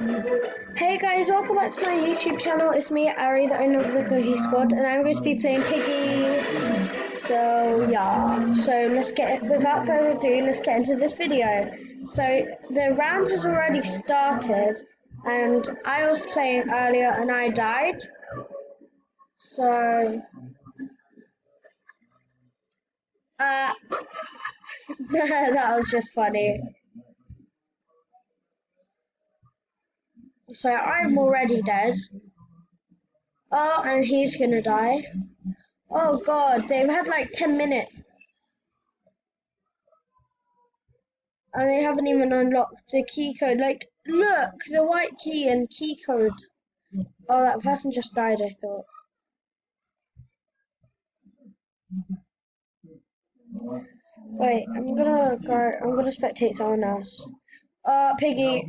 Hey guys, welcome back to my YouTube channel. It's me, Ari, the owner of the Cookie Squad, and I'm going to be playing Piggy. So yeah, let's get it. Without further ado, let's get into this video. So the round has already started, and I was playing earlier and I died. So that was just funny. So I'm already dead. Oh, and he's gonna die. Oh god, they've had like 10 minutes. And they haven't even unlocked the key code. Like, look, the white key and key code. Oh, that person just died, I thought. Wait, I'm gonna spectate someone else. Piggy.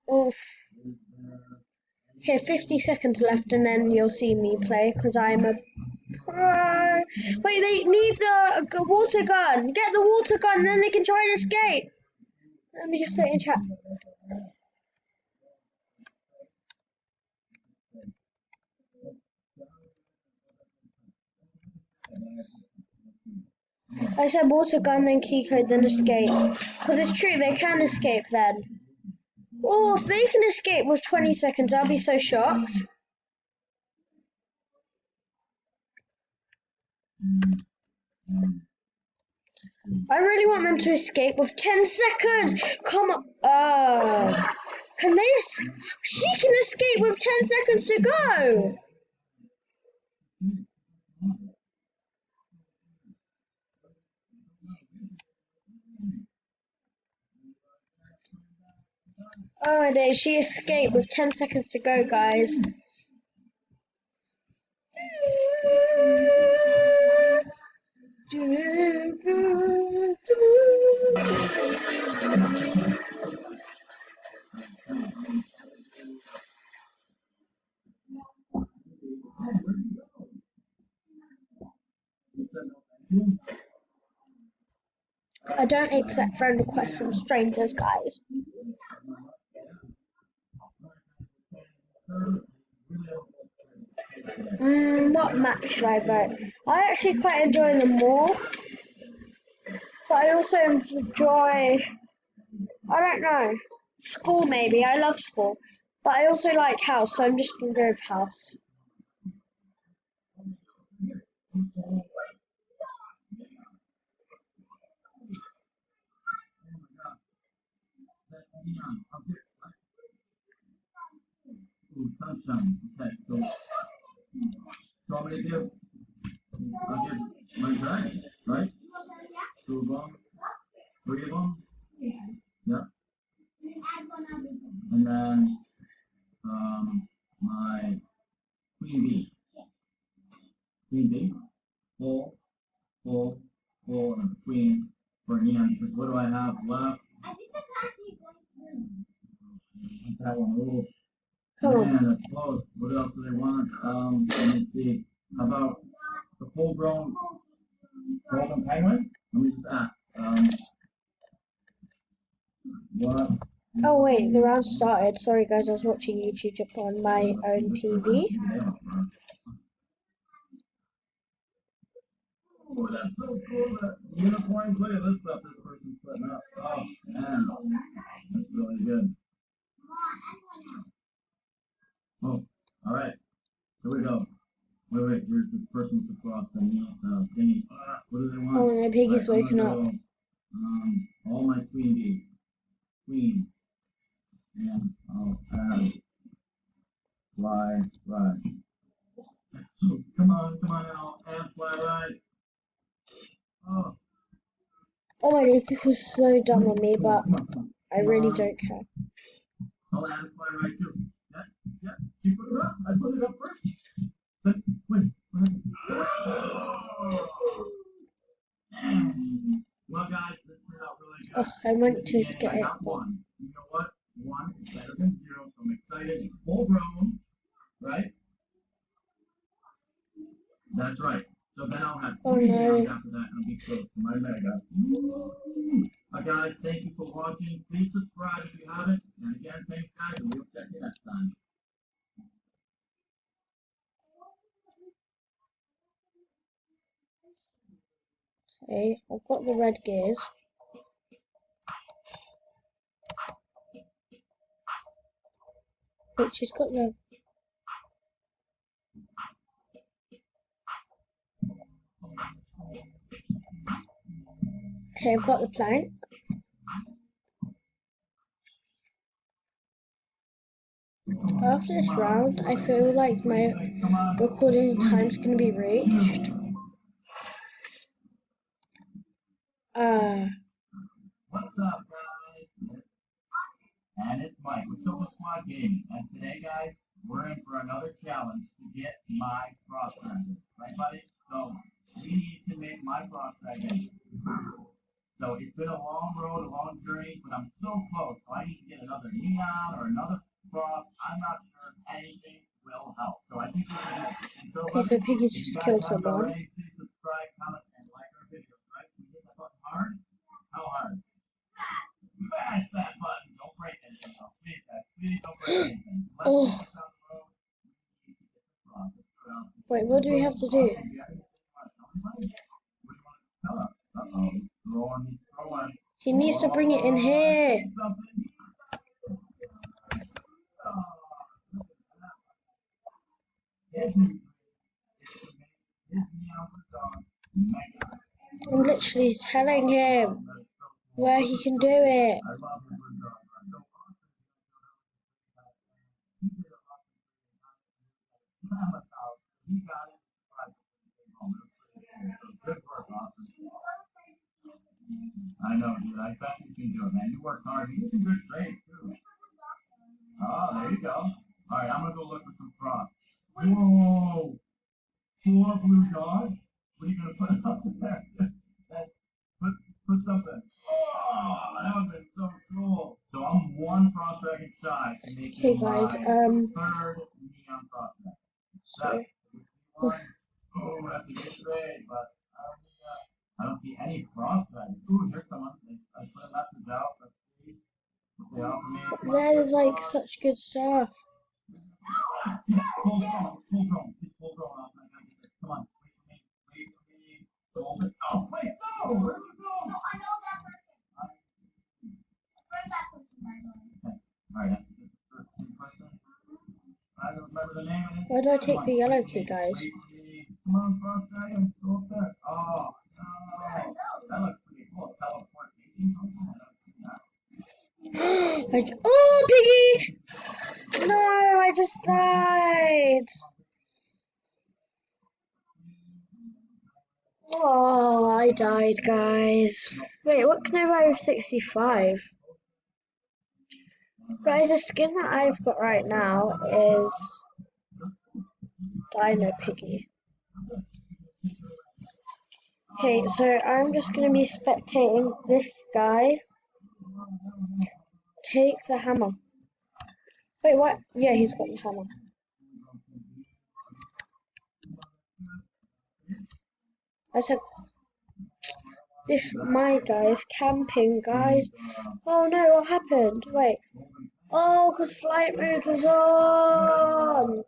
Oof. Okay, 50 seconds left and then you'll see me play, because I'm a pro. Wait, they need the water gun. Get the water gun, then they can try and escape. Let me just say in chat. I said water gun, then key code, then escape. Because it's true, they can escape then. Oh, if they can escape with 20 seconds, I'll be so shocked. I really want them to escape with 10 seconds. Come on. Can they? She can escape with 10 seconds to go. Oh my days, she escaped with 10 seconds to go, guys. I don't accept friend requests from strangers, guys. What match should I vote? I actually quite enjoy them more, but I also enjoy, I don't know, school maybe. I love school, but I also like house, so I'm just gonna go with house. Sunshine. Okay, so what I'm gonna do, I'll get my drag, right? Two of them, three of them. Yeah. And then my queen bee. Queen bee. Full, and a queen for Neon. Because what do I have left? That one. Ooh. Man, that's close. What else do they want? Let me see. How about the full-grown golden penguins? Let me just ask. What? Oh wait, the round started. Sorry guys, I was watching YouTube on my own TV. Oh, that's so cool. That unicorns. Look at this stuff this person's putting up. Oh, man. That's really good. Oh, all right. Here we go. Wait. Here's this person's across the thingy. What do they want? Oh, my piggy's waking up. All my queen bees. Queen. And I'll add fly ride. Come on now. Add fly ride. Oh. Oh my days, this was so dumb on me, but I really don't care. I'll add fly ride too. Yeah. You put it up. I put it up first. But wait. Well, guys, this turned out really good. Oh, I meant to get I it. got one. You know what? One is better than zero, so I'm excited. It's full grown, right? That's right. So then I'll have three rounds after that, and I'll be close to my mega. Guys, thank you for watching. Please subscribe if you haven't. And again, thanks guys, and we'll check you next time. Okay, I've got the red gears. Wait, she's got the... Okay, I've got the plank. After this round, I feel like my recording time's going to be reached. What's up, guys? And it's Mike with Silver Squad Gaming. And today, guys, we're in for another challenge to get my cross dragon. Right, buddy? So, we need to make my cross dragon. So, it's been a long road, a long journey, but I'm so close. So, I need to get another neon or another cross. I'm not sure if anything will help. So, I think we can do it. Okay, so Piggy's just killed someone. Already, please subscribe, comment, and like our videos, right? Can we hit that button hard? How hard? Smash that button. Don't break anything. Please, guys. Please don't break anything. Let's Oh. get this on the road. We need to get this cross. Wait, what do we have to do? He needs to bring it in here. I'm literally telling him where he can do it. I know, dude. I bet you can do it, man. You work hard. You did some good trades, too. Oh, there you go. All right, I'm going to go look for some props. Whoa! 4 blue dogs? What are you going to put up there? Put something. Oh, that would have been so cool. So I'm 1 cross dragon shy to make Okay, guys, my 3rd neon cross dragon. so, Oh, that's a good trade, but I don't see any cross dragons. Ooh, here's someone. I put a message out. Let's see what they offer me. that is like such good stuff. Full drone. Come on, wait for me. Hold it. Oh, wait, no! Where'd you go? No, I know that person. Bring that person right away. Okay. Alright, this is the first person. I don't remember the name of it. Why do I take the yellow key, guys? Come on, cross dragon. Go up there. Oh, no. That looks pretty cool. Teleportation. Oh, Piggy! No, I just died. Oh, I died, guys. Wait, what can I buy with 65? Guys, the skin that I've got right now is Dino Piggy. Okay, so I'm just going to be spectating this guy take the hammer. Wait, what? Yeah, he's got the hammer. I said, this, my guy's camping, guys. Oh no, what happened? Wait. Oh, because flight mode was on.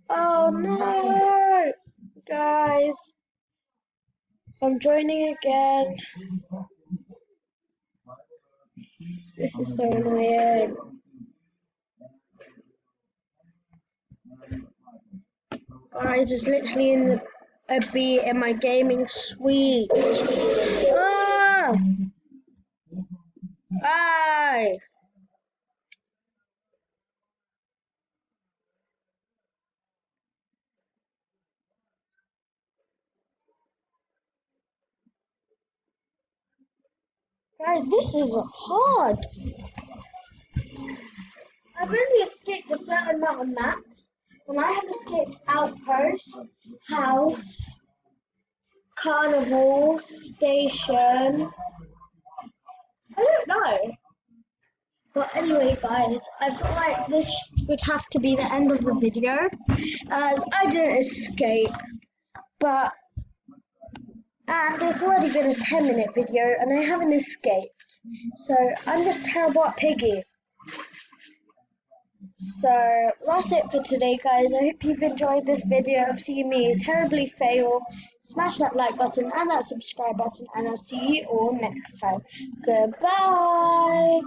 Oh no, guys. I'm joining again. This is so annoying. Guys, it's literally in a bee in my gaming suite. Ah! Aye! Guys, this is hard. I've only escaped a certain amount of maps, and I have escaped Outpost, House, Carnival, Station. I don't know. But anyway, guys, I feel like this would have to be the end of the video, as I didn't escape, but And it's already been a 10-minute video and I haven't escaped. So I'm just terrible at piggy. So that's it for today, guys. I hope you've enjoyed this video of seeing me terribly fail. Smash that like button and that subscribe button, and I'll see you all next time. Goodbye.